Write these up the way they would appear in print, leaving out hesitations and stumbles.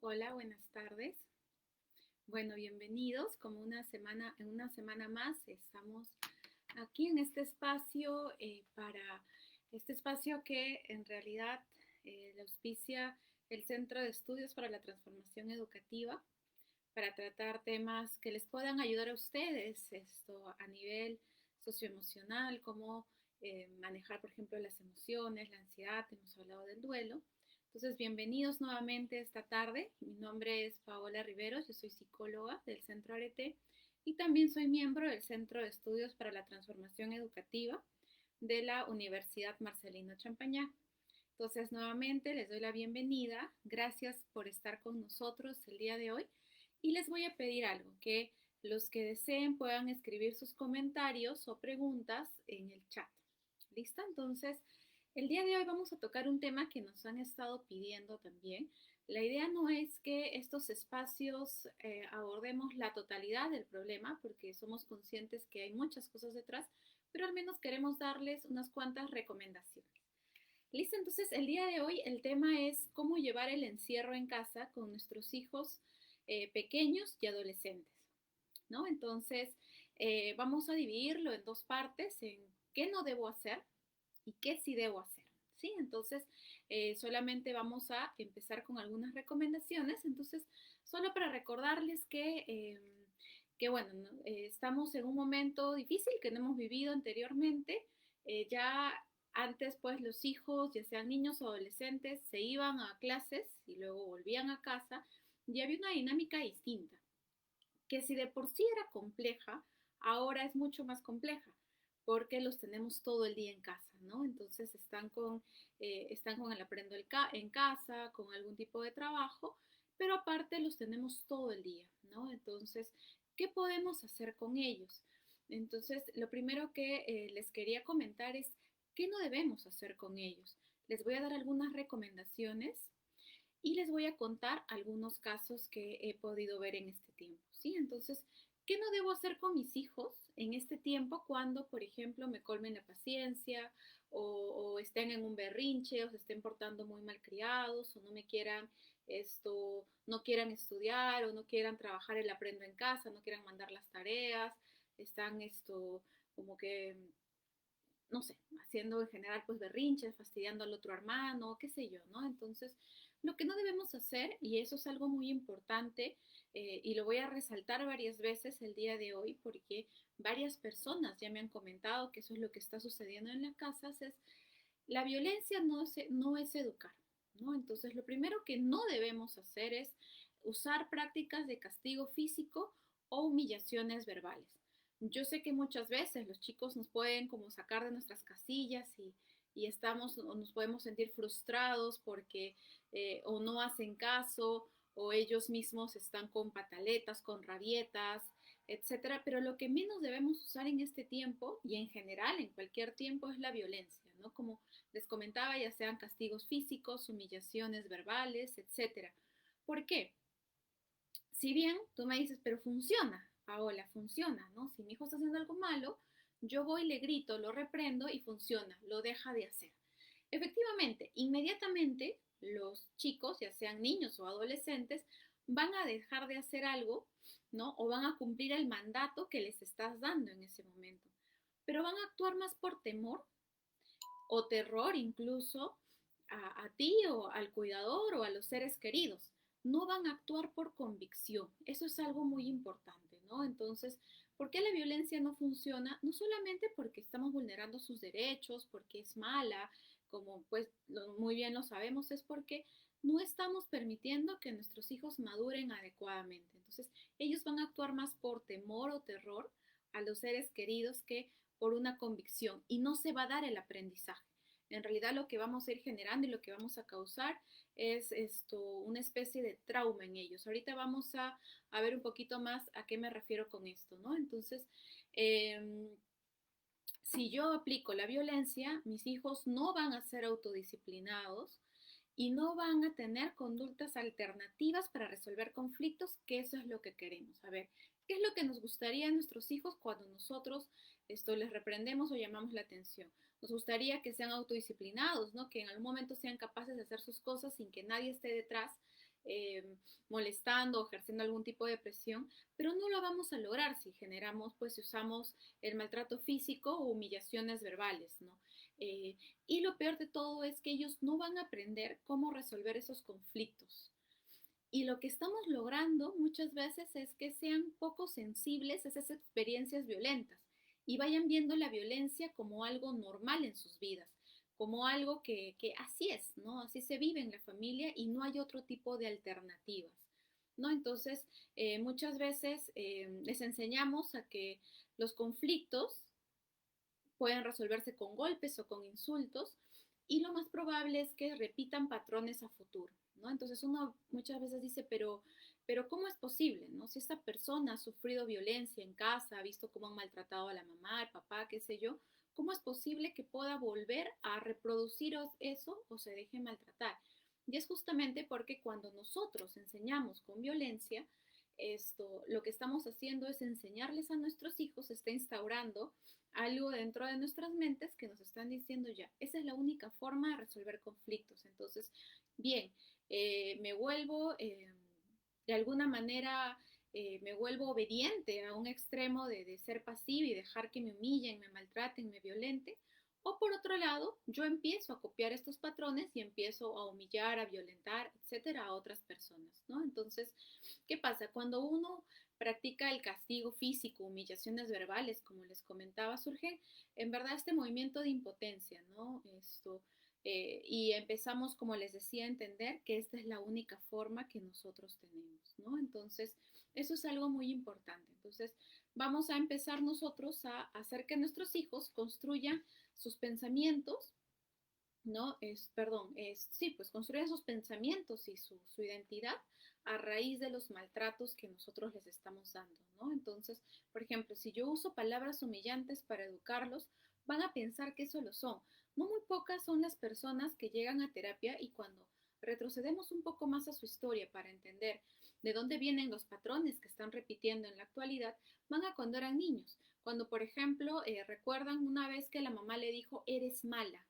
Hola, buenas tardes. Bueno, bienvenidos. En una semana más estamos aquí en este espacio para este espacio que en realidad le auspicia el Centro de Estudios para la Transformación Educativa para tratar temas que les puedan ayudar a ustedes esto a nivel socioemocional, cómo manejar, por ejemplo, las emociones, la ansiedad, hemos hablado del duelo. Entonces, bienvenidos nuevamente esta tarde. Mi nombre es Paola Riveros, yo soy psicóloga del Centro Arete y también soy miembro del Centro de Estudios para la Transformación Educativa de la Universidad Marcelino Champañá. Entonces, nuevamente les doy la bienvenida. Gracias por estar con nosotros el día de hoy. Y les voy a pedir algo, que los que deseen puedan escribir sus comentarios o preguntas en el chat. ¿Listo? Entonces, el día de hoy vamos a tocar un tema que nos han estado pidiendo también. La idea no es que estos espacios abordemos la totalidad del problema, porque somos conscientes que hay muchas cosas detrás, pero al menos queremos darles unas cuantas recomendaciones. Listo, entonces el día de hoy el tema es cómo llevar el encierro en casa con nuestros hijos pequeños y adolescentes, ¿no? Entonces vamos a dividirlo en dos partes, en qué no debo hacer y qué sí debo hacer, ¿sí? Entonces solamente vamos a empezar con algunas recomendaciones, entonces solo para recordarles que bueno, ¿no? Estamos en un momento difícil que no hemos vivido anteriormente, ya antes, pues, los hijos, ya sean niños o adolescentes, se iban a clases y luego volvían a casa y había una dinámica distinta, que si de por sí era compleja, ahora es mucho más compleja, porque los tenemos todo el día en casa, ¿no? Entonces están con el aprendo en casa, con algún tipo de trabajo, pero aparte los tenemos todo el día, ¿no? Entonces, ¿qué podemos hacer con ellos? Entonces, lo primero que les quería comentar es qué no debemos hacer con ellos. Les voy a dar algunas recomendaciones y les voy a contar algunos casos que he podido ver en este tiempo, ¿sí? Entonces, ¿qué no debo hacer con mis hijos en este tiempo cuando, por ejemplo, me colmen la paciencia o estén en un berrinche o se estén portando muy mal criados o no me quieran no quieran estudiar o no quieran trabajar el aprendo en casa, no quieran mandar las tareas, están como que no sé, haciendo en general pues berrinches, fastidiando al otro hermano, qué sé yo, ¿no? Entonces, lo que no debemos hacer, y eso es algo muy importante, y lo voy a resaltar varias veces el día de hoy, porque varias personas ya me han comentado que eso es lo que está sucediendo en las casas, es la violencia no es educar, ¿no? Entonces, lo primero que no debemos hacer es usar prácticas de castigo físico o humillaciones verbales. Yo sé que muchas veces los chicos nos pueden como sacar de nuestras casillas y estamos o nos podemos sentir frustrados porque o no hacen caso o ellos mismos están con pataletas, con rabietas, etcétera. Pero lo que menos debemos usar en este tiempo y en general en cualquier tiempo es la violencia, ¿no? Como les comentaba, ya sean castigos físicos, humillaciones verbales, etcétera. ¿Por qué? Si bien tú me dices, pero funciona, Paola, funciona, ¿no? Si mi hijo está haciendo algo malo, yo voy, le grito, lo reprendo y funciona, lo deja de hacer. Efectivamente, inmediatamente los chicos, ya sean niños o adolescentes, van a dejar de hacer algo, ¿no? O van a cumplir el mandato que les estás dando en ese momento. Pero van a actuar más por temor o terror incluso a ti o al cuidador o a los seres queridos. No van a actuar por convicción. Eso es algo muy importante, ¿no? Entonces, ¿por qué la violencia no funciona? No solamente porque estamos vulnerando sus derechos, porque es mala, como pues muy bien lo sabemos, es porque no estamos permitiendo que nuestros hijos maduren adecuadamente. Entonces, ellos van a actuar más por temor o terror a los seres queridos que por una convicción y no se va a dar el aprendizaje. En realidad lo que vamos a ir generando y lo que vamos a causar es una especie de trauma en ellos. Ahorita vamos a ver un poquito más a qué me refiero con esto, ¿no? Entonces, eh, si yo aplico la violencia, mis hijos no van a ser autodisciplinados y no van a tener conductas alternativas para resolver conflictos, que eso es lo que queremos. A ver, ¿qué es lo que nos gustaría a nuestros hijos cuando nosotros les reprendemos o llamamos la atención? Nos gustaría que sean autodisciplinados, ¿no? Que en algún momento sean capaces de hacer sus cosas sin que nadie esté detrás molestando o ejerciendo algún tipo de presión, pero no lo vamos a lograr si generamos, pues si usamos el maltrato físico o humillaciones verbales, ¿no? Eh, y lo peor de todo es que ellos no van a aprender cómo resolver esos conflictos. Y lo que estamos logrando muchas veces es que sean poco sensibles a esas experiencias violentas y vayan viendo la violencia como algo normal en sus vidas, como algo que así es, ¿no? Así se vive en la familia y no hay otro tipo de alternativas, ¿no? Entonces, muchas veces les enseñamos a que los conflictos pueden resolverse con golpes o con insultos y lo más probable es que repitan patrones a futuro, ¿no? Entonces uno muchas veces dice, pero ¿cómo es posible, no? Si esta persona ha sufrido violencia en casa, ha visto cómo han maltratado a la mamá, al papá, qué sé yo, ¿cómo es posible que pueda volver a reproducir eso o se deje maltratar? Y es justamente porque cuando nosotros enseñamos con violencia, lo que estamos haciendo es enseñarles a nuestros hijos, se está instaurando algo dentro de nuestras mentes que nos están diciendo ya, esa es la única forma de resolver conflictos. Entonces, bien, me vuelvo de alguna manera, me vuelvo obediente a un extremo de ser pasiva y dejar que me humillen, me maltraten, me violenten. O por otro lado, yo empiezo a copiar estos patrones y empiezo a humillar, a violentar, etcétera, a otras personas, ¿no? Entonces, ¿qué pasa? Cuando uno practica el castigo físico, humillaciones verbales, como les comentaba, surge en verdad este movimiento de impotencia, ¿no? Y empezamos, como les decía, a entender que esta es la única forma que nosotros tenemos, ¿no? Entonces, eso es algo muy importante. Entonces, vamos a empezar nosotros a hacer que nuestros hijos construyan sus pensamientos, ¿no? Sí, pues construyen sus pensamientos y su identidad a raíz de los maltratos que nosotros les estamos dando, ¿no? Entonces, por ejemplo, si yo uso palabras humillantes para educarlos, van a pensar que eso lo son. No muy pocas son las personas que llegan a terapia y cuando retrocedemos un poco más a su historia para entender de dónde vienen los patrones que están repitiendo en la actualidad, van a cuando eran niños. Cuando, por ejemplo, recuerdan una vez que la mamá le dijo, eres mala,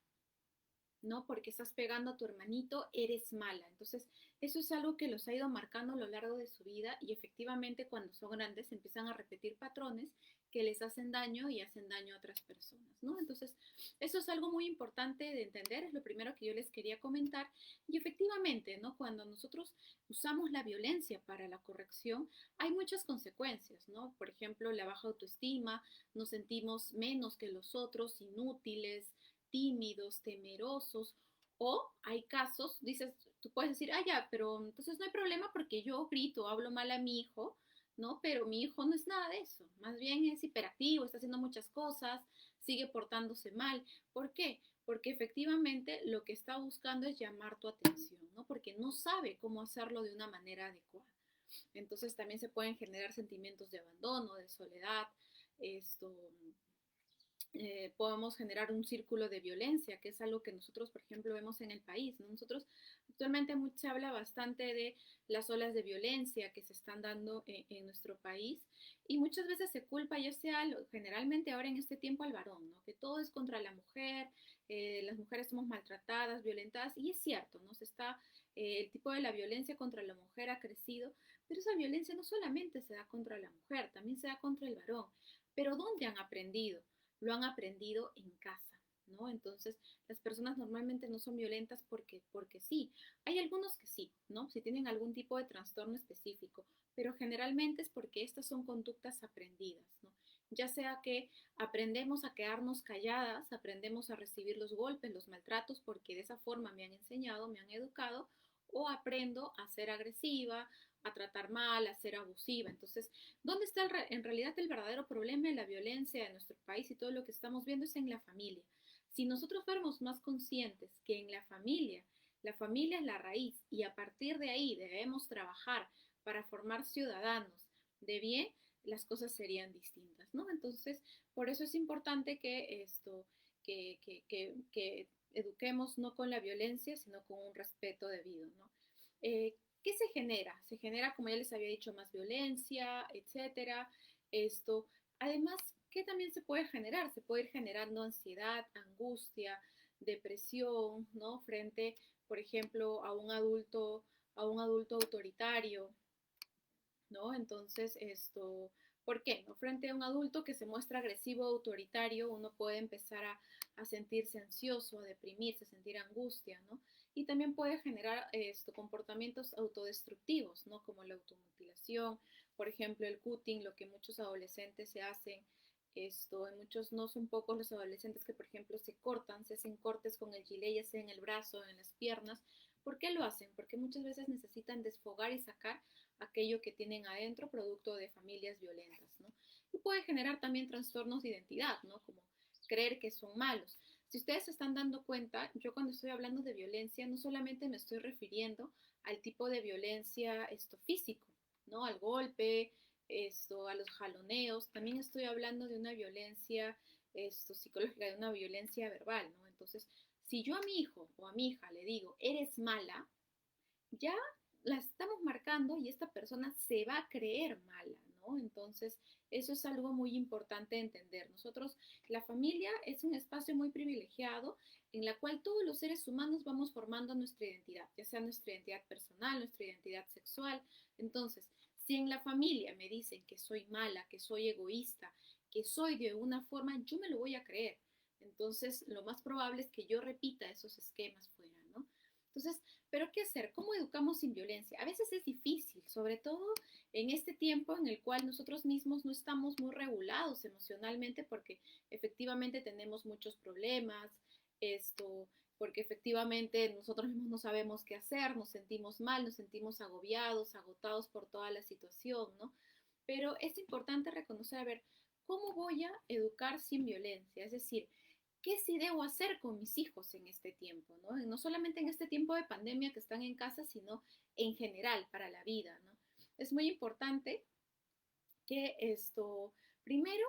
¿no? Porque estás pegando a tu hermanito, eres mala. Entonces, eso es algo que los ha ido marcando a lo largo de su vida y efectivamente cuando son grandes empiezan a repetir patrones que les hacen daño y hacen daño a otras personas, ¿no? Entonces, eso es algo muy importante de entender, es lo primero que yo les quería comentar. Y efectivamente, ¿no? Cuando nosotros usamos la violencia para la corrección, hay muchas consecuencias, ¿no? Por ejemplo, la baja autoestima, nos sentimos menos que los otros, inútiles, tímidos, temerosos, o hay casos, dices, tú puedes decir, ah, ya, pero entonces no hay problema porque yo grito, hablo mal a mi hijo, ¿no? Pero mi hijo no es nada de eso, más bien es hiperactivo, está haciendo muchas cosas, sigue portándose mal. ¿Por qué? Porque efectivamente lo que está buscando es llamar tu atención, ¿no? Porque no sabe cómo hacerlo de una manera adecuada. Entonces también se pueden generar sentimientos de abandono, de soledad, esto, podemos generar un círculo de violencia, que es algo que nosotros, por ejemplo, vemos en el país, ¿no? Nosotros actualmente se habla bastante de las olas de violencia que se están dando en nuestro país y muchas veces se culpa, ya sea generalmente ahora en este tiempo al varón, ¿no? Que todo es contra la mujer, las mujeres somos maltratadas, violentadas y es cierto, ¿no? El tipo de la violencia contra la mujer ha crecido, pero esa violencia no solamente se da contra la mujer, también se da contra el varón. Pero ¿dónde han aprendido? Lo han aprendido en casa, ¿no? Entonces, las personas normalmente no son violentas porque sí. Hay algunos que sí, ¿no? Si tienen algún tipo de trastorno específico, pero generalmente es porque estas son conductas aprendidas, ¿no? Ya sea que aprendemos a quedarnos calladas, aprendemos a recibir los golpes, los maltratos, porque de esa forma me han enseñado, me han educado, o aprendo a ser agresiva, a tratar mal, a ser abusiva. Entonces, ¿dónde está en realidad el verdadero problema de la violencia en nuestro país y todo lo que estamos viendo es en la familia? Si nosotros fuéramos más conscientes que en la familia es la raíz y a partir de ahí debemos trabajar para formar ciudadanos de bien, las cosas serían distintas, ¿no? Entonces, por eso es importante que eduquemos no con la violencia, sino con un respeto debido, ¿no? ¿Qué se genera? Se genera, como ya les había dicho, más violencia, etcétera. Además, ¿qué también se puede generar? Se puede ir generando ansiedad, angustia, depresión, ¿no? Frente, por ejemplo, a un adulto a un adulto autoritario, ¿no? Entonces, ¿por qué? ¿No? Frente a un adulto que se muestra agresivo o autoritario, uno puede empezar a sentirse ansioso, a deprimirse, a sentir angustia, ¿no? Y también puede generar comportamientos autodestructivos, ¿no? Como la automutilación, por ejemplo, el cutting, lo que muchos adolescentes se hacen. En muchos, no son pocos los adolescentes que, por ejemplo, se cortan, se hacen cortes con el gilet, ya sea en el brazo, en las piernas. ¿Por qué lo hacen? Porque muchas veces necesitan desfogar y sacar aquello que tienen adentro producto de familias violentas, ¿no? Y puede generar también trastornos de identidad, ¿no? Como creer que son malos. Si ustedes se están dando cuenta, yo cuando estoy hablando de violencia no solamente me estoy refiriendo al tipo de violencia físico, ¿no? Al golpe, a los jaloneos, también estoy hablando de una violencia psicológica, de una violencia verbal, ¿no? Entonces, si yo a mi hijo o a mi hija le digo, eres mala, ya la estamos marcando y esta persona se va a creer mala, ¿no? Entonces, eso es algo muy importante de entender. Nosotros, la familia es un espacio muy privilegiado en la cual todos los seres humanos vamos formando nuestra identidad, ya sea nuestra identidad personal, nuestra identidad sexual. Entonces, si en la familia me dicen que soy mala, que soy egoísta, que soy de una forma, yo me lo voy a creer. Entonces, lo más probable es que yo repita esos esquemas fuera, ¿no? Entonces, pero ¿qué hacer? ¿Cómo educamos sin violencia? A veces es difícil, sobre todo en este tiempo en el cual nosotros mismos no estamos muy regulados emocionalmente porque efectivamente tenemos muchos problemas, porque efectivamente nosotros mismos no sabemos qué hacer, nos sentimos mal, nos sentimos agobiados, agotados por toda la situación, ¿no? Pero es importante reconocer, a ver, ¿cómo voy a educar sin violencia? Es decir, ¿qué sí debo hacer con mis hijos en este tiempo? ¿No? No solamente en este tiempo de pandemia que están en casa, sino en general para la vida, ¿no? Es muy importante que primero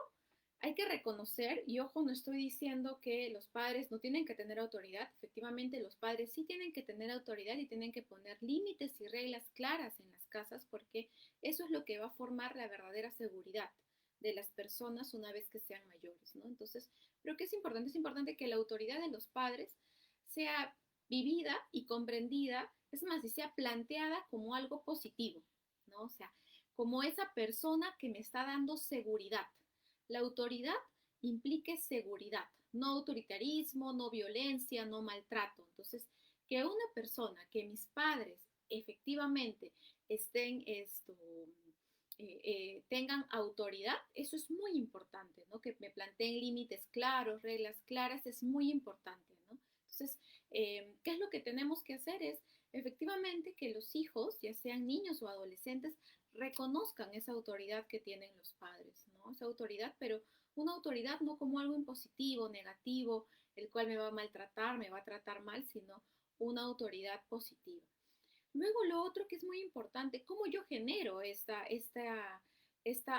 hay que reconocer, y ojo, no estoy diciendo que los padres no tienen que tener autoridad, efectivamente los padres sí tienen que tener autoridad y tienen que poner límites y reglas claras en las casas porque eso es lo que va a formar la verdadera seguridad de las personas una vez que sean mayores, ¿no? Entonces, creo que es importante que la autoridad de los padres sea vivida y comprendida, es más, y sea planteada como algo positivo, ¿no? O sea, como esa persona que me está dando seguridad. La autoridad implique seguridad, no autoritarismo, no violencia, no maltrato. Entonces, que una persona, que mis padres efectivamente estén tengan autoridad, eso es muy importante, ¿no? Que me planteen límites claros, reglas claras, es muy importante, ¿no? Entonces, ¿qué es lo que tenemos que hacer? Es efectivamente que los hijos, ya sean niños o adolescentes, reconozcan esa autoridad que tienen los padres, ¿no? Esa autoridad, pero una autoridad no como algo impositivo, negativo, el cual me va a maltratar, me va a tratar mal, sino una autoridad positiva. Luego lo otro que es muy importante, cómo yo genero esta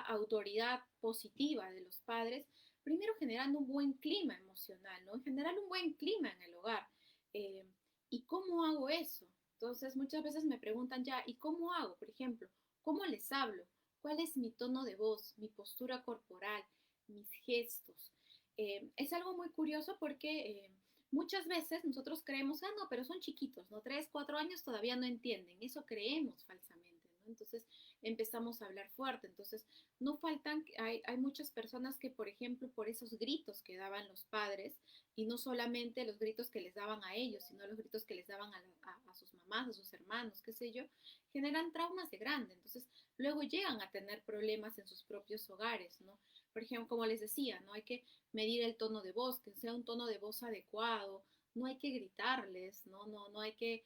autoridad positiva de los padres, primero generando un buen clima emocional, ¿no? Generar un buen clima en el hogar. Eh, ¿Y cómo hago eso? Entonces muchas veces me preguntan ya, ¿y cómo hago? Por ejemplo, ¿cómo les hablo? ¿Cuál es mi tono de voz, mi postura corporal, mis gestos? Es algo muy curioso porque muchas veces nosotros creemos, ah, no, pero son chiquitos, ¿no? 3, 4 años todavía no entienden. Eso creemos falsamente, ¿no? Entonces empezamos a hablar fuerte. Entonces, no faltan, hay muchas personas que, por ejemplo, por esos gritos que daban los padres, y no solamente los gritos que les daban a ellos, sino los gritos que les daban a sus mamás, a sus hermanos, qué sé yo, generan traumas de grande. Entonces, luego llegan a tener problemas en sus propios hogares, ¿no? Por ejemplo, como les decía, no hay que medir el tono de voz, que sea un tono de voz adecuado, no hay que gritarles, no hay que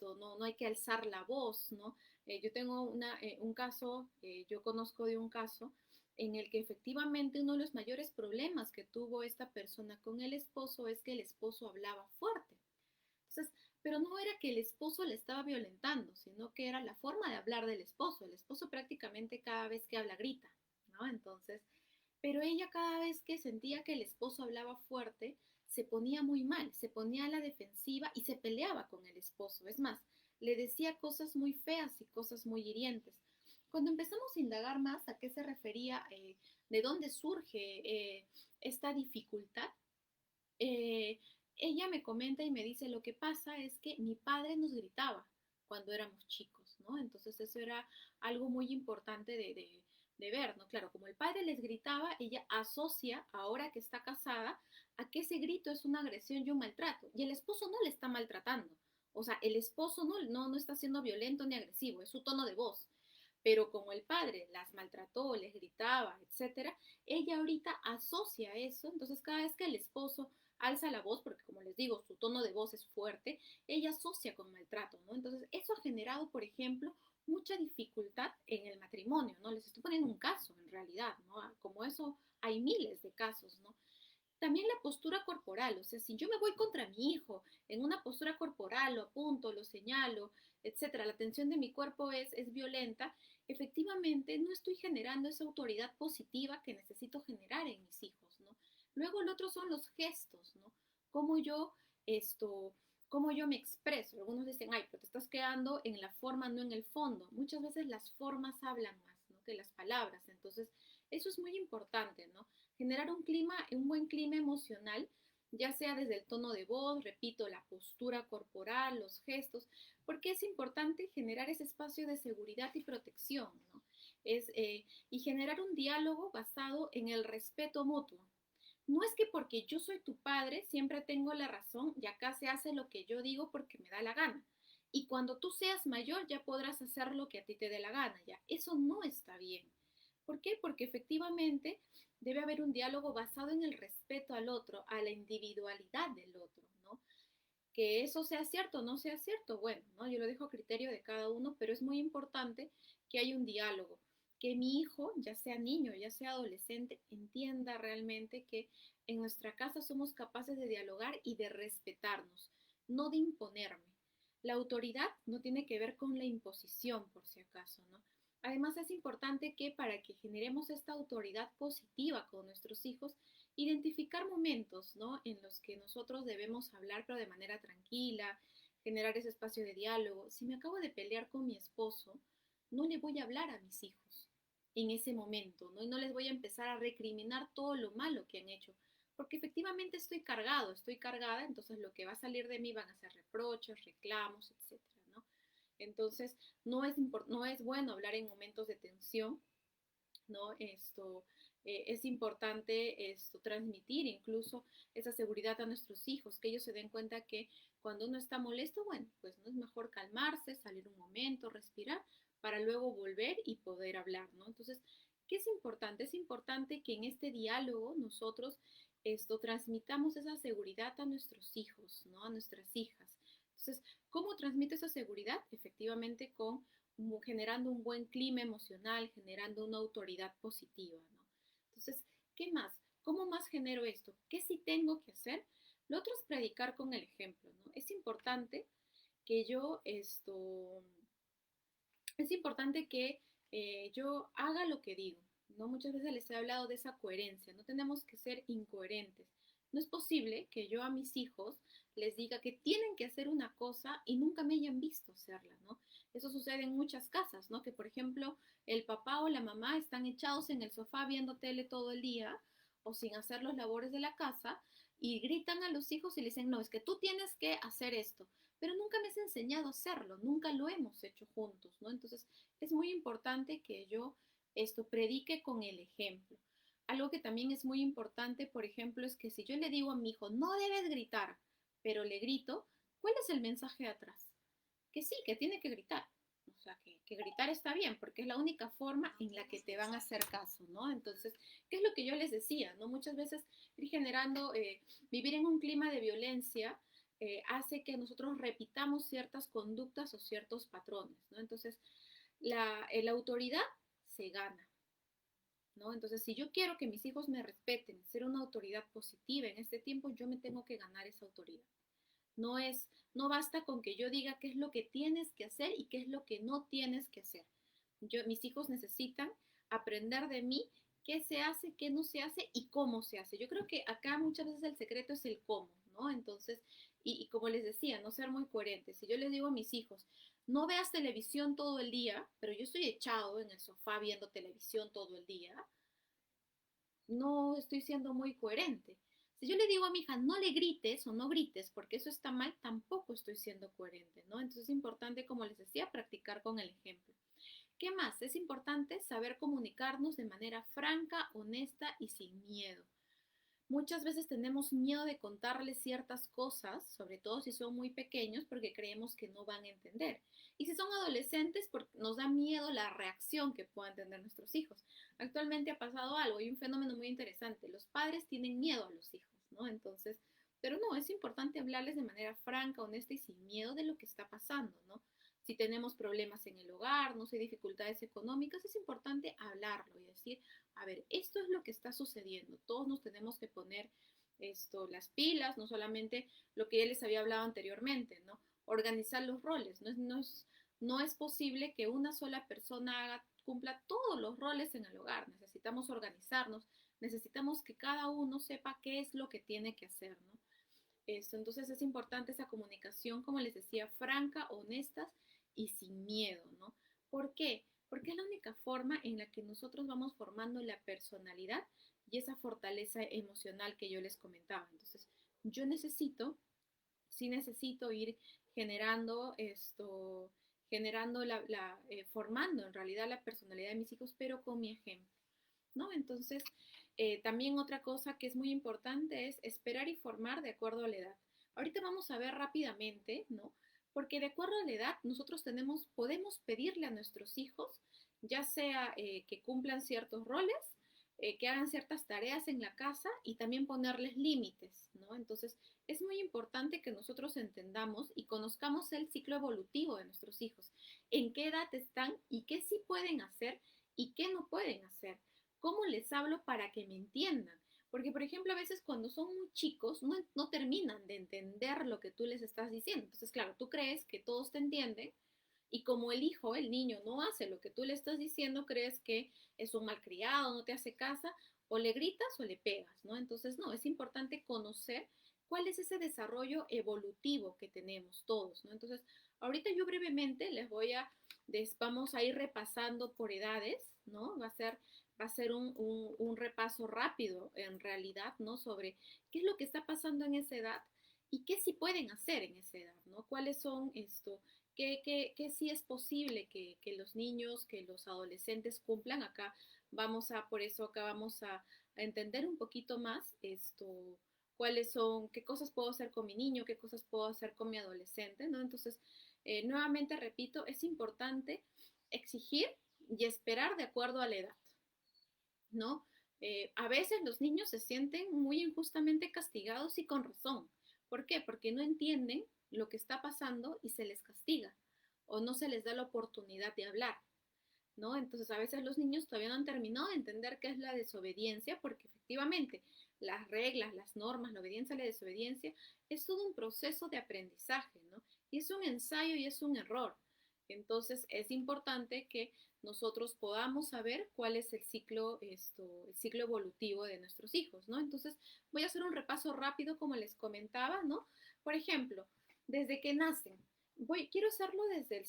no hay que alzar la voz, ¿no? Yo tengo un caso, yo conozco de un caso en el que efectivamente uno de los mayores problemas que tuvo esta persona con el esposo es que el esposo hablaba fuerte. Entonces, pero no era que el esposo le estaba violentando, sino que era la forma de hablar del esposo. El esposo prácticamente cada vez que habla grita, ¿no? Entonces, pero ella cada vez que sentía que el esposo hablaba fuerte, se ponía muy mal, se ponía a la defensiva y se peleaba con el esposo. Es más, le decía cosas muy feas y cosas muy hirientes. Cuando empezamos a indagar más a qué se refería, de dónde surge esta dificultad, eh, ella me comenta y me dice, lo que pasa es que mi padre nos gritaba, cuando éramos chicos, ¿no? Entonces eso era algo muy importante de ver, ¿no? Claro, como el padre les gritaba, ella asocia, ahora que está casada, a que ese grito es una agresión y un maltrato. Y el esposo no le está maltratando. O sea, el esposo no está siendo violento ni agresivo, es su tono de voz. Pero como el padre las maltrató, les gritaba, etcétera, ella ahorita asocia eso. Entonces, cada vez que el esposo alza la voz, porque como les digo, su tono de voz es fuerte, ella asocia con maltrato, ¿no? Entonces, eso ha generado, por ejemplo, mucha dificultad en el matrimonio, ¿no? Les estoy poniendo un caso, en realidad, ¿no? Como eso hay miles de casos, ¿no? También la postura corporal, o sea, si yo me voy contra mi hijo en una postura corporal, lo apunto, lo señalo, etcétera, la tensión de mi cuerpo es violenta, efectivamente no estoy generando esa autoridad positiva que necesito generar en mis hijos, ¿no? Luego el otro son los gestos, ¿no? Cómo yo esto, cómo yo me expreso. Algunos dicen, ay, pero te estás quedando en la forma, no en el fondo. Muchas veces las formas hablan más, ¿no? Que las palabras. Entonces, eso es muy importante, ¿no? Generar un buen clima emocional, ya sea desde el tono de voz, repito, la postura corporal, los gestos, porque es importante generar ese espacio de seguridad y protección, ¿no? Y generar un diálogo basado en el respeto mutuo. No es que porque yo soy tu padre siempre tengo la razón y acá se hace lo que yo digo porque me da la gana. Y cuando tú seas mayor ya podrás hacer lo que a ti te dé la gana, ya. Eso no está bien. ¿Por qué? Porque efectivamente debe haber un diálogo basado en el respeto al otro, a la individualidad del otro, ¿no? Que eso sea cierto o no sea cierto, bueno, ¿no? Yo lo dejo a criterio de cada uno, pero es muy importante que haya un diálogo, que mi hijo, ya sea niño, ya sea adolescente, entienda realmente que en nuestra casa somos capaces de dialogar y de respetarnos, no de imponerme. La autoridad no tiene que ver con la imposición, por si acaso, ¿no? Además, es importante que para que generemos esta autoridad positiva con nuestros hijos, identificar momentos, ¿no? En los que nosotros debemos hablar, pero de manera tranquila, generar ese espacio de diálogo. Si me acabo de pelear con mi esposo, no le voy a hablar a mis hijos en ese momento, ¿no? Y no les voy a empezar a recriminar todo lo malo que han hecho, porque efectivamente estoy cargado, estoy cargada, entonces lo que va a salir de mí van a ser reproches, reclamos, etcétera, ¿no? Entonces, no es bueno hablar en momentos de tensión, ¿no? Es importante transmitir incluso esa seguridad a nuestros hijos, que ellos se den cuenta que cuando uno está molesto, bueno, pues no es mejor calmarse, salir un momento, respirar, para luego volver y poder hablar, ¿no? Entonces, ¿qué es importante? Es importante que en este diálogo nosotros transmitamos esa seguridad a nuestros hijos, ¿no? A nuestras hijas. Entonces, ¿cómo transmite esa seguridad? Efectivamente generando un buen clima emocional, generando una autoridad positiva, ¿no? Entonces, ¿qué más? ¿Cómo más genero esto? ¿Qué sí tengo que hacer? Lo otro es predicar con el ejemplo, ¿no? Que yo es importante que yo haga lo que digo, ¿no? Muchas veces les he hablado de esa coherencia, no tenemos que ser incoherentes. No es posible que yo a mis hijos les diga que tienen que hacer una cosa y nunca me hayan visto hacerla, ¿no? Eso sucede en muchas casas, ¿no? Que por ejemplo el papá o la mamá están echados en el sofá viendo tele todo el día o sin hacer los labores de la casa y gritan a los hijos y les dicen, no, es que tú tienes que hacer esto, pero nunca me has enseñado a hacerlo, nunca lo hemos hecho juntos, ¿no? Entonces es muy importante que yo predique con el ejemplo. Algo que también es muy importante, por ejemplo, es que si yo le digo a mi hijo, no debes gritar, pero le grito, ¿cuál es el mensaje atrás? Que sí, que tiene que gritar. O sea, que gritar está bien, porque es la única forma en la que te van a hacer caso, ¿no? Entonces, ¿qué es lo que yo les decía? ¿No? Muchas veces ir generando, vivir en un clima de violencia hace que nosotros repitamos ciertas conductas o ciertos patrones, ¿no? Entonces, la autoridad se gana, ¿no? Entonces, si yo quiero que mis hijos me respeten, ser una autoridad positiva en este tiempo, yo me tengo que ganar esa autoridad. No basta con que yo diga qué es lo que tienes que hacer y qué es lo que no tienes que hacer. Mis hijos necesitan aprender de mí qué se hace, qué no se hace y cómo se hace. Yo creo que acá muchas veces el secreto es el cómo, ¿no? Entonces, y como les decía, no ser muy coherentes. Si yo les digo a mis hijos, no veas televisión todo el día, pero yo estoy echado en el sofá viendo televisión todo el día, no estoy siendo muy coherente. Si yo le digo a mi hija, no le grites o no grites porque eso está mal, tampoco estoy siendo coherente, ¿no? Entonces es importante, como les decía, practicar con el ejemplo. ¿Qué más? Es importante saber comunicarnos de manera franca, honesta y sin miedo. Muchas veces tenemos miedo de contarles ciertas cosas, sobre todo si son muy pequeños, porque creemos que no van a entender. Y si son adolescentes, porque nos da miedo la reacción que puedan tener nuestros hijos. Actualmente ha pasado algo, hay un fenómeno muy interesante. Los padres tienen miedo a los hijos, ¿no? Entonces, pero no, es importante hablarles de manera franca, honesta y sin miedo de lo que está pasando, ¿no? Si tenemos problemas en el hogar, no sé, dificultades económicas, es importante hablarlo y decir, a ver, esto es lo que está sucediendo. Todos nos tenemos que poner las pilas, no solamente lo que ya les había hablado anteriormente, ¿no? Organizar los roles. No es posible que una sola persona cumpla todos los roles en el hogar. Necesitamos organizarnos, necesitamos que cada uno sepa qué es lo que tiene que hacer, ¿no? Entonces es importante esa comunicación, como les decía, franca, honesta y sin miedo, ¿no? ¿Por qué? Porque es la única forma en la que nosotros vamos formando la personalidad y esa fortaleza emocional que yo les comentaba. Entonces, yo sí necesito ir generando formando en realidad la personalidad de mis hijos, pero con mi ejemplo, ¿no? Entonces, también otra cosa que es muy importante es esperar y formar de acuerdo a la edad. Ahorita vamos a ver rápidamente, ¿no? Porque de acuerdo a la edad, nosotros podemos pedirle a nuestros hijos, ya sea que cumplan ciertos roles, que hagan ciertas tareas en la casa y también ponerles límites, ¿no? Entonces, es muy importante que nosotros entendamos y conozcamos el ciclo evolutivo de nuestros hijos, en qué edad están y qué sí pueden hacer y qué no pueden hacer. ¿Cómo les hablo para que me entiendan? Porque, por ejemplo, a veces cuando son muy chicos no terminan de entender lo que tú les estás diciendo. Entonces, claro, tú crees que todos te entienden y como el hijo, el niño, no hace lo que tú le estás diciendo, crees que es un malcriado, no te hace caso, o le gritas o le pegas, ¿no? Entonces, no, es importante conocer cuál es ese desarrollo evolutivo que tenemos todos, ¿no? Entonces, ahorita yo brevemente vamos a ir repasando por edades, ¿no? Va a ser un repaso rápido en realidad, ¿no? Sobre qué es lo que está pasando en esa edad y qué sí pueden hacer en esa edad, ¿no? ¿Cuáles son qué sí es posible que los niños, que los adolescentes cumplan? Por eso acá vamos a entender un poquito más cuáles son, qué cosas puedo hacer con mi niño, qué cosas puedo hacer con mi adolescente, ¿no? Entonces, nuevamente repito, es importante exigir y esperar de acuerdo a la edad, ¿no? A veces los niños se sienten muy injustamente castigados y con razón. ¿Por qué? Porque no entienden lo que está pasando y se les castiga o no se les da la oportunidad de hablar, ¿no? Entonces a veces los niños todavía no han terminado de entender qué es la desobediencia porque efectivamente las reglas, las normas, la obediencia, la desobediencia es todo un proceso de aprendizaje, ¿no? Y es un ensayo y es un error. Entonces es importante que nosotros podamos saber cuál es el ciclo evolutivo de nuestros hijos, ¿no? Entonces voy a hacer un repaso rápido como les comentaba, ¿no? Por ejemplo, desde que nacen. Quiero hacerlo desde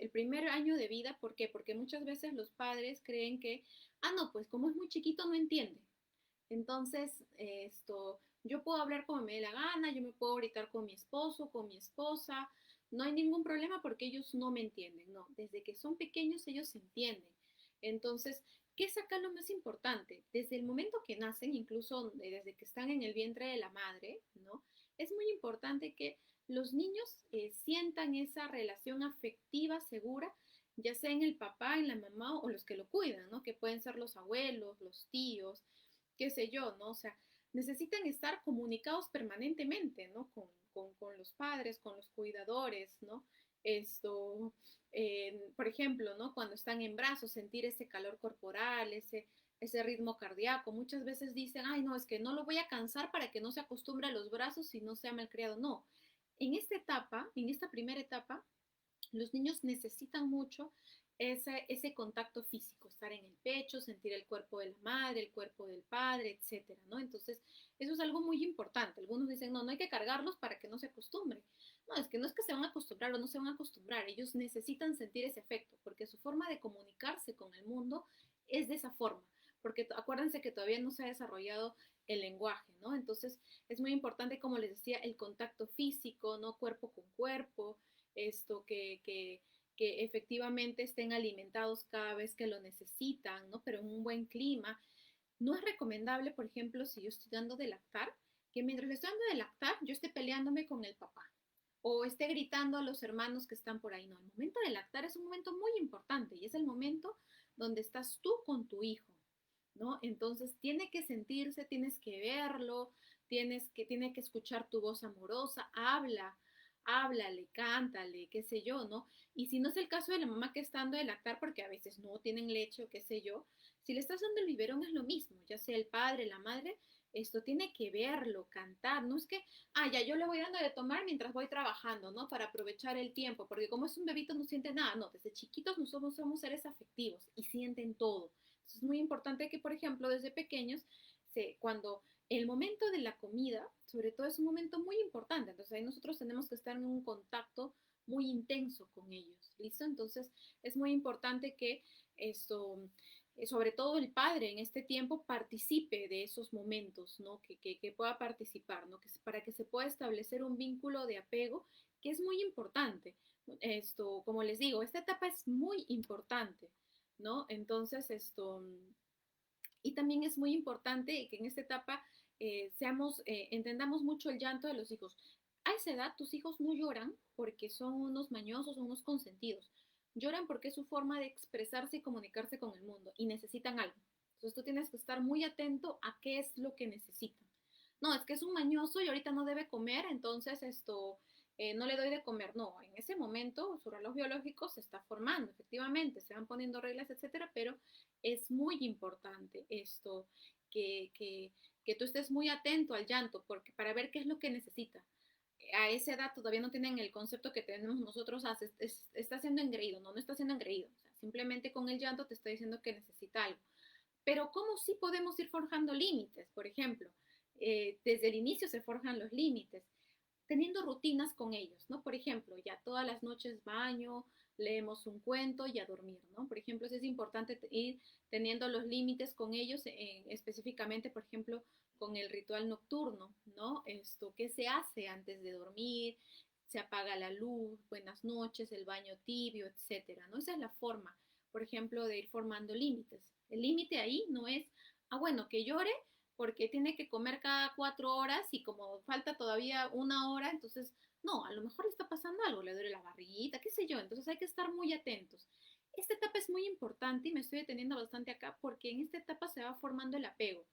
el primer año de vida. ¿Por qué? Porque muchas veces los padres creen que, no, pues como es muy chiquito no entiende. Entonces, yo puedo hablar como me dé la gana, yo me puedo gritar con mi esposo, con mi esposa, no hay ningún problema porque ellos no me entienden, no, desde que son pequeños ellos se entienden. Entonces, ¿qué es acá lo más importante? Desde el momento que nacen, incluso desde que están en el vientre de la madre, ¿no? Es muy importante que los niños sientan esa relación afectiva segura, ya sea en el papá, en la mamá o los que lo cuidan, ¿no? Que pueden ser los abuelos, los tíos, qué sé yo, ¿no? O sea, necesitan estar comunicados permanentemente, ¿no? Con los padres, con los cuidadores, ¿no? Por ejemplo, ¿no? Cuando están en brazos, sentir ese calor corporal, ese ritmo cardíaco. Muchas veces dicen, ay, no, es que no lo voy a cansar para que no se acostumbre a los brazos y no sea malcriado. No, en esta etapa, en esta primera etapa, los niños necesitan mucho ese contacto físico, estar en el pecho, sentir el cuerpo de la madre, el cuerpo del padre, etcétera, ¿no? Entonces, eso es algo muy importante. Algunos dicen, no, no hay que cargarlos para que no se acostumbren. No es que se van a acostumbrar o no se van a acostumbrar, ellos necesitan sentir ese efecto, porque su forma de comunicarse con el mundo es de esa forma. porque acuérdense que todavía no se ha desarrollado el lenguaje, ¿no? Entonces es muy importante, como les decía, el contacto físico, ¿no? Cuerpo con cuerpo, esto que efectivamente estén alimentados cada vez que lo necesitan, ¿no? Pero en un buen clima. No es recomendable, por ejemplo, si yo estoy dando de lactar, que mientras le estoy dando de lactar, yo esté peleándome con el papá o esté gritando a los hermanos que están por ahí. No, el momento de lactar es un momento muy importante y es el momento donde estás tú con tu hijo, ¿no? Entonces tiene que sentirse, tienes que verlo, tiene que escuchar tu voz amorosa, háblale, cántale, qué sé yo, ¿no? Y si no es el caso de la mamá que está dando de lactar, porque a veces no tienen leche o qué sé yo, si le estás dando el biberón es lo mismo, ya sea el padre, la madre, esto tiene que verlo, cantar, no es que, ya yo le voy dando de tomar mientras voy trabajando, ¿no? Para aprovechar el tiempo, porque como es un bebito no siente nada, no, desde chiquitos nosotros somos seres afectivos y sienten todo. Entonces es muy importante que, por ejemplo, desde pequeños, cuando el momento de la comida, sobre todo es un momento muy importante, entonces ahí nosotros tenemos que estar en un contacto muy intenso con ellos, ¿listo? Entonces es muy importante que esto, sobre todo el padre en este tiempo participe de esos momentos, ¿no? Que pueda participar, ¿no? Para que se pueda establecer un vínculo de apego que es muy importante. Como les digo, esta etapa es muy importante, ¿no? Entonces, y también es muy importante que en esta etapa entendamos mucho el llanto de los hijos. A esa edad tus hijos no lloran porque son unos mañosos o unos consentidos. Lloran porque es su forma de expresarse y comunicarse con el mundo y necesitan algo. Entonces tú tienes que estar muy atento a qué es lo que necesitan. No, es que es un mañoso y ahorita no debe comer, entonces no le doy de comer. No, en ese momento su reloj biológico se está formando, efectivamente, se van poniendo reglas, etcétera, pero es muy importante que tú estés muy atento al llanto porque para ver qué es lo que necesita. A esa edad todavía no tienen el concepto que tenemos nosotros, está siendo engreído, no está siendo engreído. O sea, simplemente con el llanto te está diciendo que necesita algo. Pero ¿cómo sí podemos ir forjando límites? Por ejemplo, desde el inicio se forjan los límites teniendo rutinas con ellos, ¿no? Por ejemplo, ya todas las noches baño, leemos un cuento y a dormir, ¿no? Por ejemplo, es importante ir teniendo los límites con ellos, específicamente, por ejemplo, con el ritual nocturno, ¿no? ¿Qué se hace antes de dormir? Se apaga la luz, buenas noches, el baño tibio, etcétera, ¿no? Esa es la forma, por ejemplo, de ir formando límites. El límite ahí no es, bueno, que llore, porque tiene que comer cada 4 horas y como falta todavía una hora, entonces, no, a lo mejor le está pasando algo, le duele la barriguita, qué sé yo, entonces hay que estar muy atentos. Esta etapa es muy importante y me estoy deteniendo bastante acá porque en esta etapa se va formando el apego,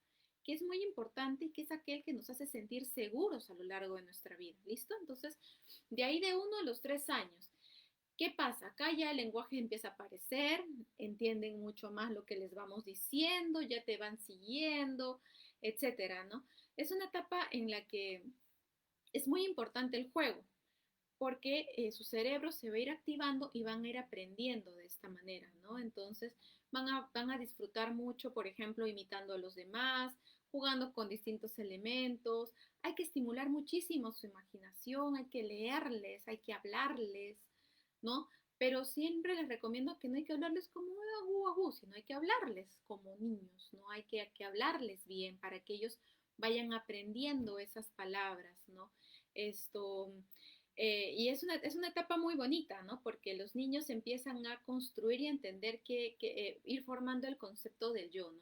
que es muy importante y que es aquel que nos hace sentir seguros a lo largo de nuestra vida. ¿Listo? Entonces, de ahí de 1 a los 3 años. ¿Qué pasa? Acá ya el lenguaje empieza a aparecer, entienden mucho más lo que les vamos diciendo, ya te van siguiendo, etcétera, ¿no? Es una etapa en la que es muy importante el juego, porque su cerebro se va a ir activando y van a ir aprendiendo de esta manera, ¿no? Entonces van a disfrutar mucho, por ejemplo, imitando a los demás, jugando con distintos elementos. Hay que estimular muchísimo su imaginación, hay que leerles, hay que hablarles, ¿no? Pero siempre les recomiendo que no hay que hablarles como ajú, ajú, sino hay que hablarles como niños, ¿no? Hay que hablarles bien para que ellos vayan aprendiendo esas palabras, ¿no? Esto, y es una etapa muy bonita, ¿no? Porque los niños empiezan a construir y a entender ir formando el concepto del yo, ¿no?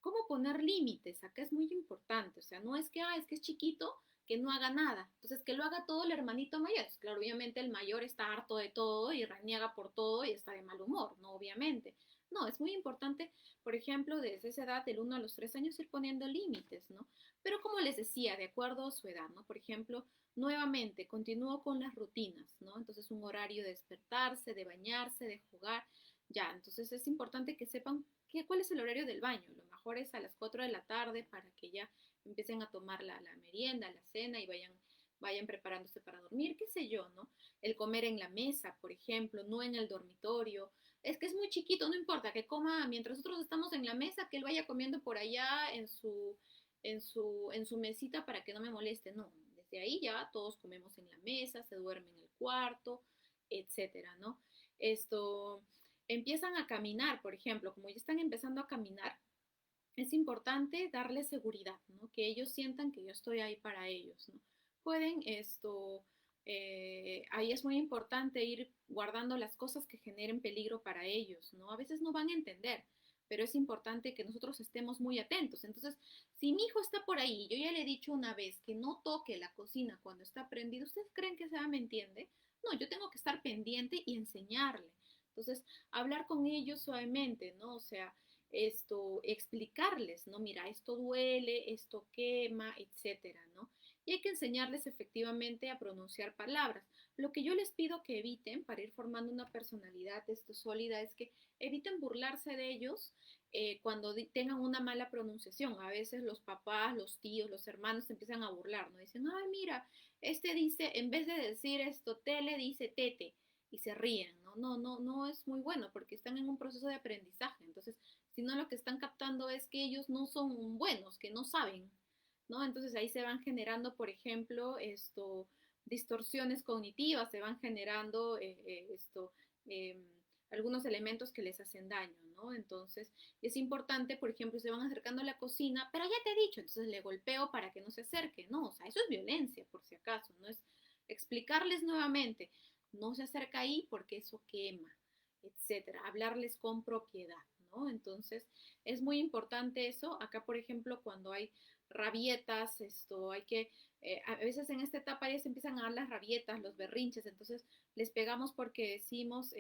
¿Cómo poner límites? Acá es muy importante, o sea, no es que, es que es chiquito, que no haga nada. Entonces, que lo haga todo el hermanito mayor. Claro, obviamente el mayor está harto de todo y reniega por todo y está de mal humor, ¿no? Obviamente. No, es muy importante, por ejemplo, desde esa edad, del 1 a los 3 años, ir poniendo límites, ¿no? Pero como les decía, de acuerdo a su edad, ¿no? Por ejemplo, nuevamente, continúo con las rutinas, ¿no? Entonces, un horario de despertarse, de bañarse, de jugar, ya. Entonces, es importante que sepan cuál es el horario del baño. Lo mejor es a las 4 de la tarde para que ya empiecen a tomar la merienda, la cena y vayan preparándose para dormir, qué sé yo, ¿no? El comer en la mesa, por ejemplo, no en el dormitorio. Es que es muy chiquito, no importa, que coma mientras nosotros estamos en la mesa, que él vaya comiendo por allá en su mesita para que no me moleste. No, desde ahí ya todos comemos en la mesa, se duerme en el cuarto, etcétera, ¿no? Empiezan a caminar, por ejemplo, como ya están empezando a caminar, es importante darles seguridad, ¿no? Que ellos sientan que yo estoy ahí para ellos, ¿no? Pueden ahí es muy importante ir guardando las cosas que generen peligro para ellos, ¿no? A veces no van a entender, pero es importante que nosotros estemos muy atentos. Entonces, si mi hijo está por ahí, yo ya le he dicho una vez que no toque la cocina cuando está prendido, ¿ustedes creen que esa me entiende? No, yo tengo que estar pendiente y enseñarle. Entonces, hablar con ellos suavemente, ¿no? O sea, explicarles, ¿no? Mira, esto duele, esto quema, etcétera, ¿no? Y hay que enseñarles efectivamente a pronunciar palabras. Lo que yo les pido que eviten para ir formando una personalidad sólida es que eviten burlarse de ellos cuando tengan una mala pronunciación. A veces los papás, los tíos, los hermanos se empiezan a burlar, ¿no? Dicen, ay, mira, este dice, en vez de decir esto, tele, dice tete, y se ríen, ¿no? No es muy bueno porque están en un proceso de aprendizaje. Entonces, sino lo que están captando es que ellos no son buenos, que no saben, ¿no? Entonces ahí se van generando, por ejemplo, distorsiones cognitivas, se van generando eh, algunos elementos que les hacen daño, ¿no? Entonces es importante, por ejemplo, se van acercando a la cocina, pero ya te he dicho, entonces le golpeo para que no se acerque, ¿no? O sea, eso es violencia, por si acaso, ¿no? Es explicarles nuevamente, no se acerca ahí porque eso quema, etcétera, hablarles con propiedad, ¿no? Entonces, es muy importante eso. Acá, por ejemplo, cuando hay rabietas, hay que, a veces en esta etapa ya se empiezan a dar las rabietas, los berrinches, entonces les pegamos porque decimos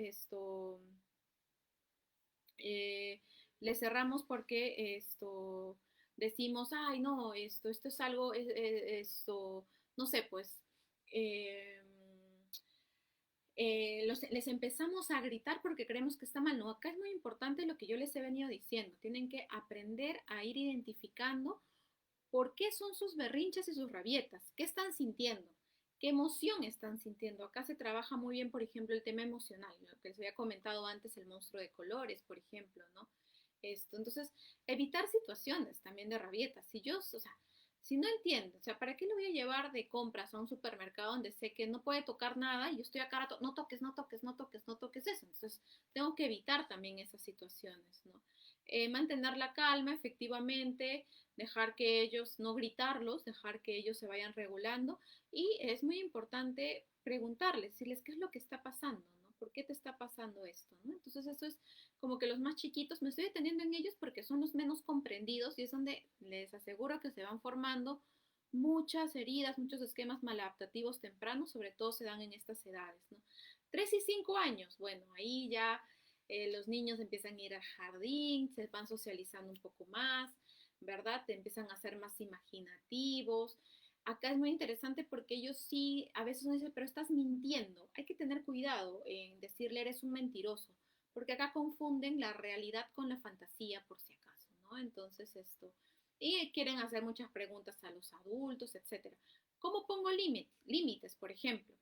eh, les cerramos porque decimos, ay, no, esto es algo, no sé, pues, eh, les empezamos a gritar porque creemos que está mal. No, acá es muy importante lo que yo les he venido diciendo. Tienen que aprender a ir identificando por qué son sus berrinches y sus rabietas, qué están sintiendo, qué emoción están sintiendo. Acá se trabaja muy bien, por ejemplo, el tema emocional, lo que les había comentado antes, el monstruo de colores, por ejemplo, ¿no? Entonces, evitar situaciones también de rabietas. Si yo, o sea, si no entiendo, o sea, ¿para qué lo voy a llevar de compras a un supermercado donde sé que no puede tocar nada y yo estoy acá rato, no toques, no toques, no toques, no toques eso? Entonces, tengo que evitar también esas situaciones, ¿no? Mantener la calma, efectivamente, dejar que ellos, no gritarlos, dejar que ellos se vayan regulando y es muy importante preguntarles, decirles qué es lo que está pasando, ¿no? ¿Por qué te está pasando esto? ¿No? Entonces eso es como que los más chiquitos, me estoy deteniendo en ellos porque son los menos comprendidos y es donde les aseguro que se van formando muchas heridas, muchos esquemas maladaptativos tempranos, sobre todo se dan en estas edades, ¿no? 3 y 5 años, bueno, ahí ya los niños empiezan a ir al jardín, se van socializando un poco más, ¿verdad? Te empiezan a ser más imaginativos. Acá es muy interesante porque ellos sí, a veces uno dice, pero estás mintiendo. Hay que tener cuidado en decirle eres un mentiroso, porque acá confunden la realidad con la fantasía, por si acaso, ¿no? Entonces y quieren hacer muchas preguntas a los adultos, etcétera. ¿Cómo pongo límites, por ejemplo?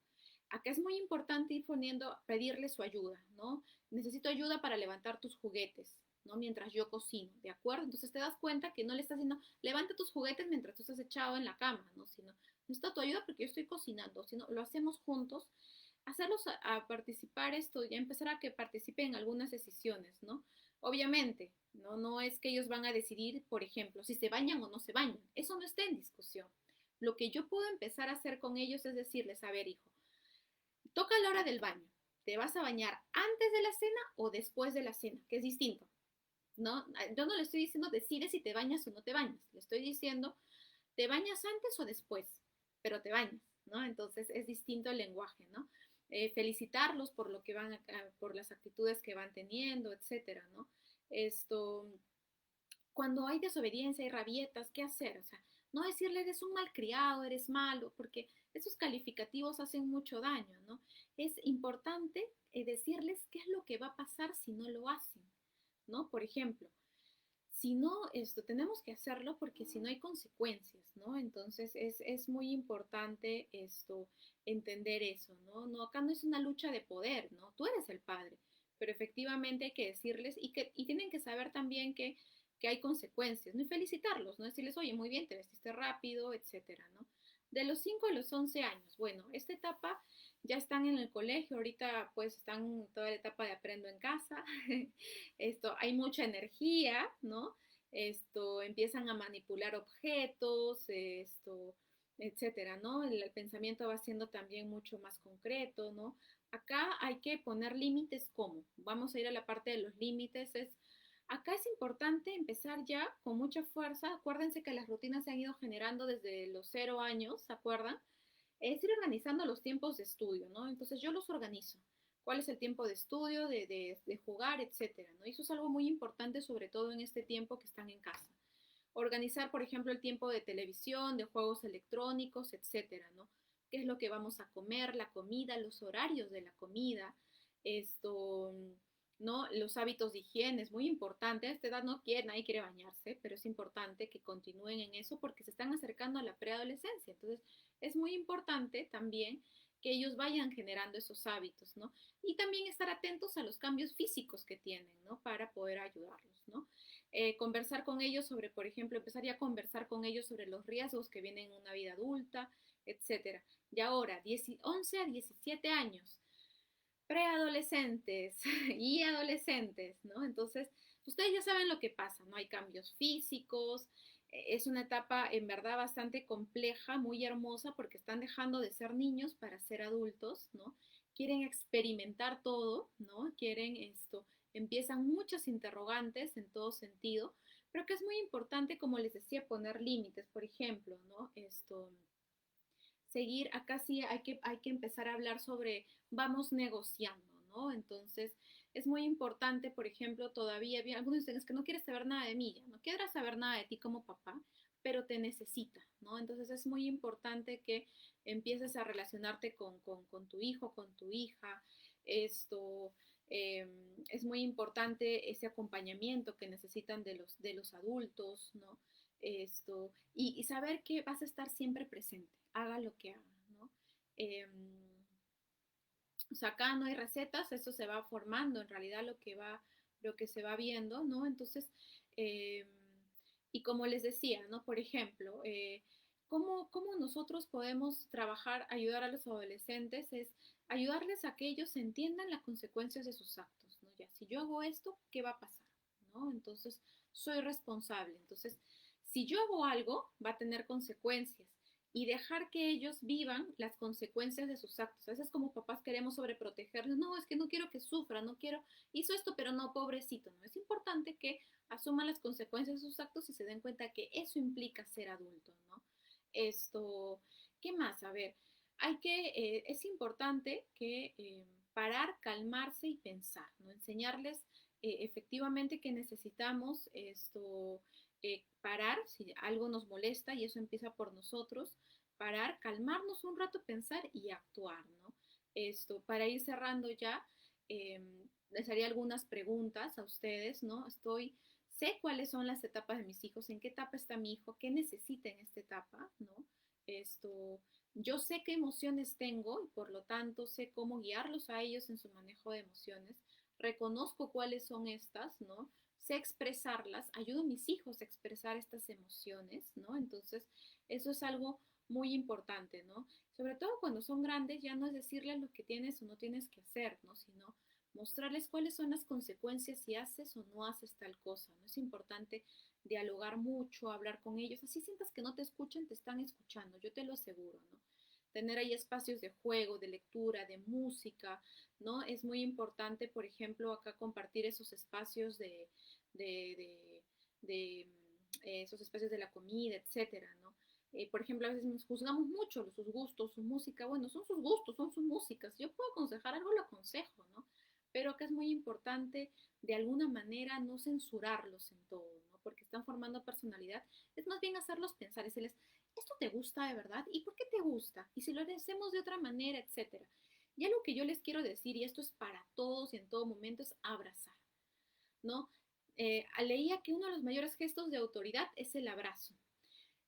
Acá es muy importante ir poniendo, pedirle su ayuda, ¿no? Necesito ayuda para levantar tus juguetes, ¿no? Mientras yo cocino, ¿de acuerdo? Entonces te das cuenta que no le estás diciendo, levanta tus juguetes mientras tú estás echado en la cama, ¿no? Sino, necesito tu ayuda porque yo estoy cocinando, sino lo hacemos juntos, hacerlos a participar esto, ya empezar a que participen en algunas decisiones, ¿no? Obviamente, no es que ellos van a decidir, por ejemplo, si se bañan o no se bañan, eso no está en discusión. Lo que yo puedo empezar a hacer con ellos es decirles, a ver, hijo, toca la hora del baño. ¿Te vas a bañar antes de la cena o después de la cena? Que es distinto, ¿no? Yo no le estoy diciendo decide si te bañas o no te bañas. Le estoy diciendo te bañas antes o después, pero te bañas, ¿no? Entonces es distinto el lenguaje, ¿no? Felicitarlos por lo que por las actitudes que van teniendo, etcétera, ¿no? Esto, cuando hay desobediencia y rabietas, ¿qué hacer? O sea, no decirle eres un malcriado, eres malo, porque esos calificativos hacen mucho daño, ¿no? Es importante decirles qué es lo que va a pasar si no lo hacen, ¿no? Por ejemplo, si no, tenemos que hacerlo porque si no hay consecuencias, ¿no? Entonces es muy importante entender eso, ¿no? No, acá no es una lucha de poder, ¿no? Tú eres el padre, pero efectivamente hay que decirles y tienen que saber también que hay consecuencias, ¿no? Y felicitarlos, ¿no? Decirles, oye, muy bien, te vestiste rápido, etcétera, ¿no? De los 5 a los 11 años, bueno, esta etapa ya están en el colegio, ahorita pues están en toda la etapa de aprendo en casa, hay mucha energía, ¿no? empiezan a manipular objetos, etcétera, ¿no? El pensamiento va siendo también mucho más concreto, ¿no? Acá hay que poner límites. ¿Cómo? Vamos a ir a la parte de los límites. Acá es importante empezar ya con mucha fuerza. Acuérdense que las rutinas se han ido generando desde los 0 años, ¿se acuerdan? Es ir organizando los tiempos de estudio, ¿no? Entonces yo los organizo. ¿Cuál es el tiempo de estudio, de jugar, etcétera, ¿no? Y eso es algo muy importante, sobre todo en este tiempo que están en casa. Organizar, por ejemplo, el tiempo de televisión, de juegos electrónicos, etcétera, ¿no? ¿Qué es lo que vamos a comer, la comida, los horarios de la comida, esto, ¿no? Los hábitos de higiene, es muy importante. A esta edad nadie quiere bañarse, pero es importante que continúen en eso porque se están acercando a la preadolescencia. Entonces, es muy importante también que ellos vayan generando esos hábitos, ¿no? Y también estar atentos a los cambios físicos que tienen, ¿no? Para poder ayudarlos, ¿no? Conversar con ellos sobre, por ejemplo, empezaría a conversar con ellos sobre los riesgos que vienen en una vida adulta, etcétera. Y ahora, 11 a 17 años, preadolescentes y adolescentes, ¿no? Entonces, ustedes ya saben lo que pasa, ¿no? Hay cambios físicos, es una etapa en verdad bastante compleja, muy hermosa, porque están dejando de ser niños para ser adultos, ¿no? Quieren experimentar todo, ¿no? Quieren empiezan muchas interrogantes en todo sentido, pero que es muy importante, como les decía, poner límites, por ejemplo, ¿no? Seguir, acá sí hay que empezar a hablar sobre, vamos negociando, ¿no? Entonces, es muy importante, por ejemplo, todavía, algunos dicen, es que no quieres saber nada de mí, ya no quieres saber nada de ti como papá, pero te necesita, ¿no? Entonces es muy importante que empieces a relacionarte con tu hijo, con tu hija, esto, eh, es muy importante ese acompañamiento que necesitan de los adultos, ¿no? Y saber que vas a estar siempre presente, haga lo que haga, ¿no? Eh, o sea, acá no hay recetas, eso se va formando en realidad lo que se va viendo, ¿no? Entonces, eh, y como les decía, ¿no? Por ejemplo, ¿cómo nosotros podemos trabajar, ayudar a los adolescentes? Es ayudarles a que ellos entiendan las consecuencias de sus actos, ¿no? Ya, si yo hago esto, ¿qué va a pasar? ¿No? Entonces, soy responsable. Entonces, si yo hago algo, va a tener consecuencias y dejar que ellos vivan las consecuencias de sus actos. A veces como papás queremos sobreprotegerlos, no, es que no quiero que sufra, no quiero, hizo esto, pero no, pobrecito, ¿no? Es importante que asuman las consecuencias de sus actos y se den cuenta que eso implica ser adulto, ¿no? Esto, ¿qué más? A ver, es importante que parar, calmarse y pensar, ¿no? Enseñarles efectivamente que necesitamos parar si algo nos molesta y eso empieza por nosotros, parar, calmarnos un rato, pensar y actuar, ¿no? Para ir cerrando ya, eh, les haría algunas preguntas a ustedes, ¿no? Sé cuáles son las etapas de mis hijos, en qué etapa está mi hijo, qué necesita en esta etapa, ¿no? Esto, yo sé qué emociones tengo y por lo tanto sé cómo guiarlos a ellos en su manejo de emociones, reconozco cuáles son estas, ¿no? Sé expresarlas, ayudo a mis hijos a expresar estas emociones, ¿no? Entonces, eso es algo muy importante, ¿no? Sobre todo cuando son grandes, ya no es decirles lo que tienes o no tienes que hacer, ¿no? Sino mostrarles cuáles son las consecuencias si haces o no haces tal cosa, ¿no? Es importante dialogar mucho, hablar con ellos, así sientas que no te escuchan, te están escuchando, yo te lo aseguro, ¿no? Tener ahí espacios de juego, de lectura, de música, ¿no? Es muy importante, por ejemplo, acá compartir esos espacios de, de, de esos espacios de la comida, etcétera, ¿no? Por ejemplo, a veces nos juzgamos mucho sus gustos, su música, bueno, son sus gustos, son sus músicas, yo puedo aconsejar algo, lo aconsejo, ¿no? Pero que es muy importante de alguna manera no censurarlos en todo, ¿no? Porque están formando personalidad, es más bien hacerlos pensar, decirles, ¿esto te gusta de verdad? ¿Y por qué te gusta? Y si lo hacemos de otra manera, etcétera. Y algo que yo les quiero decir, y esto es para todos y en todo momento, es abrazar, ¿no? Leía que uno de los mayores gestos de autoridad es el abrazo.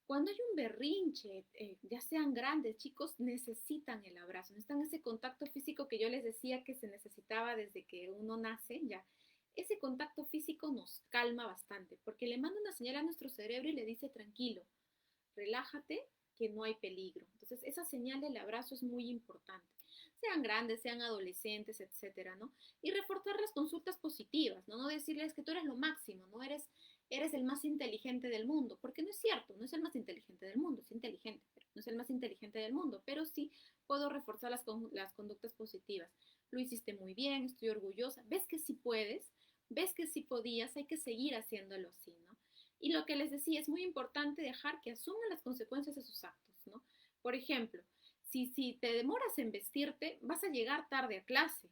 Cuando hay un berrinche, ya sean grandes, chicos, necesitan el abrazo, necesitan ese contacto físico que yo les decía que se necesitaba desde que uno nace, ya. Ese contacto físico nos calma bastante, porque le manda una señal a nuestro cerebro y le dice tranquilo, relájate, que no hay peligro. Entonces, esa señal del abrazo es muy importante. Sean grandes, sean adolescentes, etcétera, ¿no? Y reforzar las consultas positivas, ¿no? No decirles que tú eres lo máximo, ¿no? eres el más inteligente del mundo, porque no es cierto, no es el más inteligente del mundo, es inteligente, pero no es el más inteligente del mundo, pero sí puedo reforzar las conductas positivas. Lo hiciste muy bien, estoy orgullosa, ves que sí puedes, ves que sí podías, hay que seguir haciéndolo así, ¿no? Y lo que les decía, es muy importante dejar que asuman las consecuencias de sus actos, ¿no? Por ejemplo, si te demoras en vestirte, vas a llegar tarde a clase,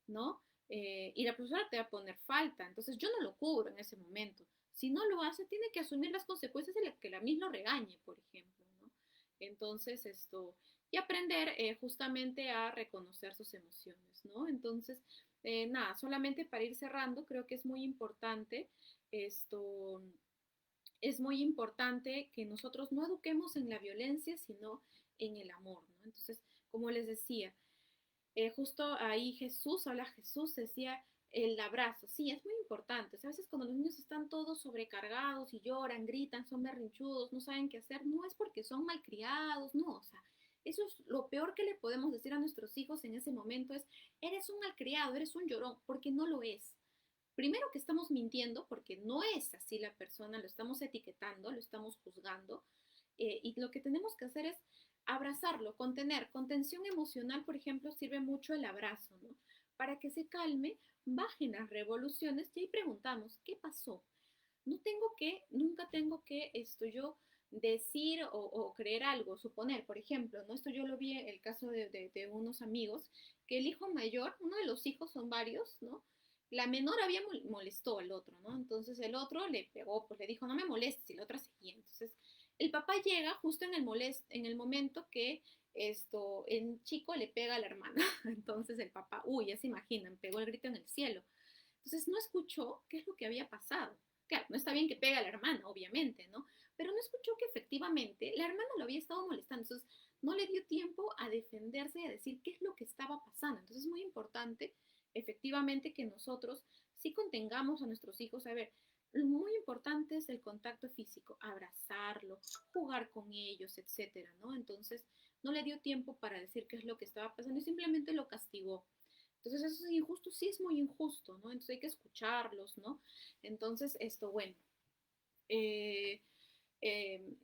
¿no? Y la profesora te va a poner falta, entonces yo no lo cubro en ese momento. Si no lo hace, tiene que asumir las consecuencias de que la misma lo regañe, por ejemplo, ¿no? Entonces, y aprender justamente a reconocer sus emociones, ¿no? Entonces, nada, solamente para ir cerrando, creo que es muy importante esto, es muy importante que nosotros no eduquemos en la violencia, sino en el amor, ¿no? Entonces, como les decía, justo ahí Jesús decía el abrazo, sí, es muy importante. O sea, a veces cuando los niños están todos sobrecargados y lloran, gritan, son berrinchudos, no saben qué hacer, no es porque son malcriados, no, o sea, eso es lo peor que le podemos decir a nuestros hijos en ese momento es, eres un malcriado, eres un llorón, porque no lo es. Primero que estamos mintiendo porque no es así la persona, lo estamos etiquetando, lo estamos juzgando, y lo que tenemos que hacer es abrazarlo, contener. Contención emocional, por ejemplo, sirve mucho el abrazo, ¿no? Para que se calme, bajen las revoluciones y ahí preguntamos, ¿qué pasó? Nunca tengo que yo decir o creer algo, suponer, por ejemplo, ¿no? Esto yo lo vi en el caso de unos amigos, que el hijo mayor, uno de los hijos son varios, ¿no? La menor había molestó al otro, ¿no? Entonces el otro le pegó, pues le dijo, no me molestes, y la otra seguía. Entonces el papá llega justo en el momento que el chico le pega a la hermana. Entonces el papá, uy, ya se imaginan, pegó el grito en el cielo. Entonces no escuchó qué es lo que había pasado. Claro, no está bien que pegue a la hermana, obviamente, ¿no? Pero no escuchó que efectivamente la hermana lo había estado molestando. Entonces no le dio tiempo a defenderse y a decir qué es lo que estaba pasando. Entonces es muy importante, efectivamente, que nosotros sí contengamos a nuestros hijos. A ver, muy importante es el contacto físico, abrazarlo, jugar con ellos, etcétera, ¿no? Entonces no le dio tiempo para decir qué es lo que estaba pasando y simplemente lo castigó. Entonces eso es injusto, sí es muy injusto, ¿no? Entonces hay que escucharlos, ¿no? Entonces, bueno, eh,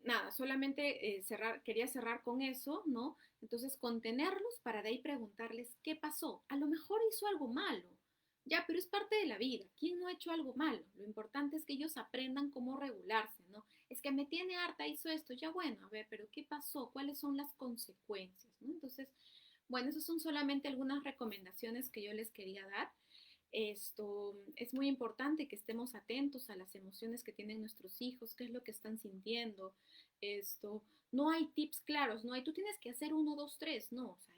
nada, solamente quería cerrar con eso, ¿no? Entonces contenerlos para de ahí preguntarles qué pasó. A lo mejor hizo algo malo, ya, pero es parte de la vida. ¿Quién no ha hecho algo malo? Lo importante es que ellos aprendan cómo regularse, ¿no? Es que me tiene harta, hizo esto, ya bueno, a ver, pero ¿qué pasó? ¿Cuáles son las consecuencias? ¿No? Entonces, bueno, esas son solamente algunas recomendaciones que yo les quería dar. Esto es muy importante que estemos atentos a las emociones que tienen nuestros hijos, qué es lo que están sintiendo. No hay tips claros, no hay, tú tienes que hacer uno, dos, tres, no, o sea,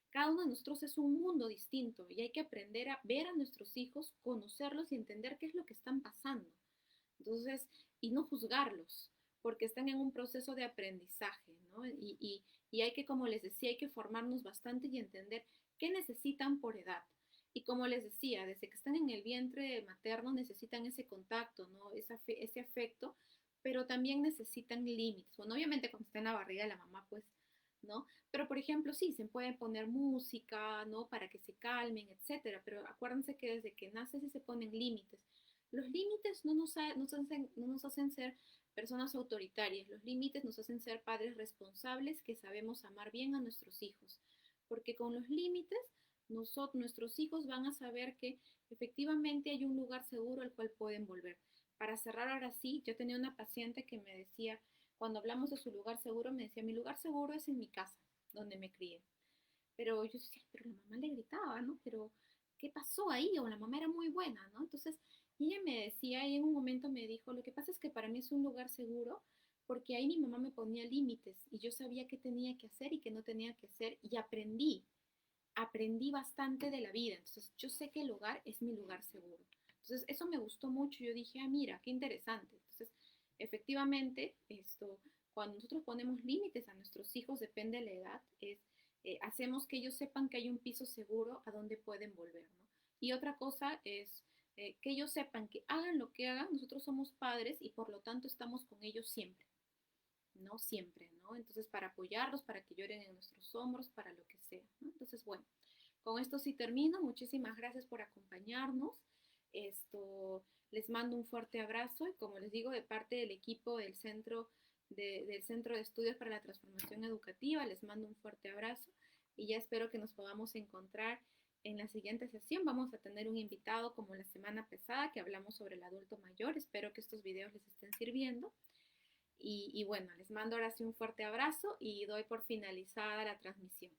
cada uno de nosotros es un mundo distinto y hay que aprender a ver a nuestros hijos, conocerlos y entender qué es lo que están pasando. Entonces, y no juzgarlos, porque están en un proceso de aprendizaje, ¿no? Y hay que, como les decía, hay que formarnos bastante y entender qué necesitan por edad. Y como les decía, desde que están en el vientre materno necesitan ese contacto, ¿no? Ese afecto, pero también necesitan límites. Bueno, obviamente cuando está en la barriga de la mamá, pues, ¿no? Pero, por ejemplo, sí, se puede poner música, ¿no? Para que se calmen, etcétera. Pero acuérdense que desde que naces sí se ponen límites. Los límites no nos hacen ser personas autoritarias, los límites nos hacen ser padres responsables que sabemos amar bien a nuestros hijos, porque con los límites nuestros hijos van a saber que efectivamente hay un lugar seguro al cual pueden volver. Para cerrar ahora sí, yo tenía una paciente que me decía, cuando hablamos de su lugar seguro, me decía, mi lugar seguro es en mi casa, donde me crié. Pero yo decía, pero la mamá le gritaba, ¿no? Pero, ¿qué pasó ahí? O la mamá era muy buena, ¿no? Entonces, ella me decía, y en un momento me dijo, lo que pasa es que para mí es un lugar seguro porque ahí mi mamá me ponía límites y yo sabía qué tenía que hacer y qué no tenía que hacer y aprendí bastante de la vida. Entonces, yo sé que el hogar es mi lugar seguro. Entonces, eso me gustó mucho. Yo dije, ah, mira, qué interesante. Entonces, efectivamente, cuando nosotros ponemos límites a nuestros hijos, depende de la edad, hacemos que ellos sepan que hay un piso seguro a donde pueden volver, ¿no? Y otra cosa es que ellos sepan que hagan lo que hagan, nosotros somos padres y por lo tanto estamos con ellos siempre, ¿no? Siempre, ¿no? Entonces, para apoyarlos, para que lloren en nuestros hombros, para lo que sea, ¿no? Entonces, bueno, con esto sí termino. Muchísimas gracias por acompañarnos. Esto, Les mando un fuerte abrazo y como les digo, de parte del equipo del Centro de Estudios para la Transformación Educativa, les mando un fuerte abrazo y ya espero que nos podamos encontrar en la siguiente sesión. Vamos a tener un invitado como la semana pasada que hablamos sobre el adulto mayor. Espero que estos videos les estén sirviendo. Y bueno, les mando ahora sí un fuerte abrazo y doy por finalizada la transmisión.